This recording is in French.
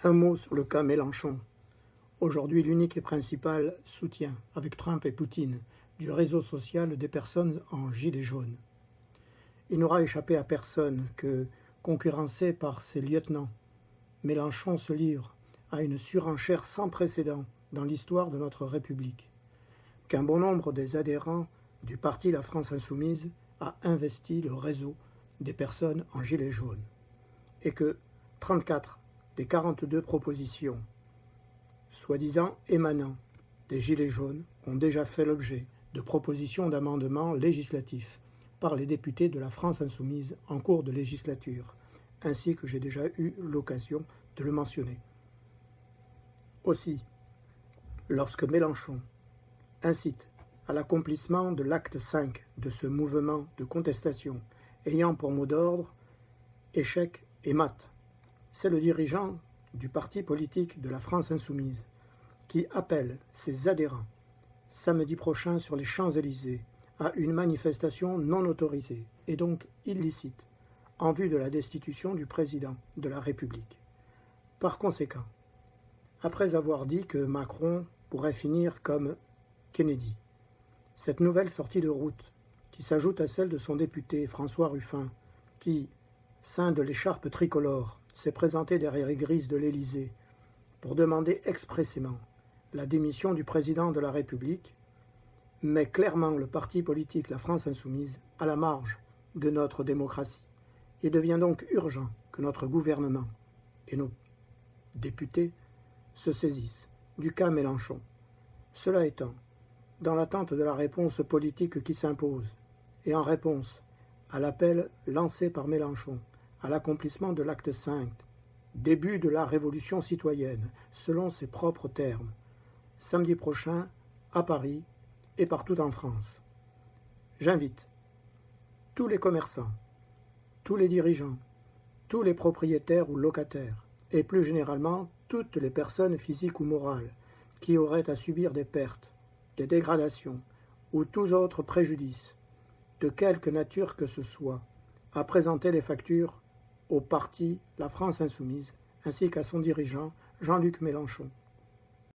Un mot sur le cas Mélenchon. Aujourd'hui, l'unique et principal soutien, avec Trump et Poutine, du réseau social des personnes en gilet jaune. Il n'aura échappé à personne que, concurrencé par ses lieutenants, Mélenchon se livre à une surenchère sans précédent dans l'histoire de notre République, qu'un bon nombre des adhérents du parti La France Insoumise a investi le réseau des personnes en gilet jaune, et que 34 des 42 propositions, soi-disant émanant des gilets jaunes, ont déjà fait l'objet de propositions d'amendements législatifs par les députés de la France Insoumise en cours de législature, ainsi que j'ai déjà eu l'occasion de le mentionner. Aussi, lorsque Mélenchon incite à l'accomplissement de l'acte 5 de ce mouvement de contestation ayant pour mot d'ordre « échec et mat », c'est le dirigeant du parti politique de la France Insoumise qui appelle ses adhérents samedi prochain sur les Champs-Élysées à une manifestation non autorisée et donc illicite en vue de la destitution du président de la République. Par conséquent, après avoir dit que Macron pourrait finir comme Kennedy, cette nouvelle sortie de route, qui s'ajoute à celle de son député François Ruffin, qui, ceint de l'écharpe tricolore, s'est présenté derrière les grises de l'Élysée pour demander expressément la démission du président de la République, met clairement le parti politique La France Insoumise à la marge de notre démocratie. Il devient donc urgent que notre gouvernement et nos députés se saisissent du cas Mélenchon. Cela étant, dans l'attente de la réponse politique qui s'impose, et en réponse à l'appel lancé par Mélenchon à l'accomplissement de l'acte 5, début de la révolution citoyenne, selon ses propres termes, samedi prochain à Paris et partout en France. J'invite tous les commerçants, tous les dirigeants, tous les propriétaires ou locataires, et plus généralement toutes les personnes physiques ou morales qui auraient à subir des pertes, des dégradations ou tous autres préjudices, de quelque nature que ce soit, à présenter les factures au parti La France Insoumise, ainsi qu'à son dirigeant Jean-Luc Mélenchon.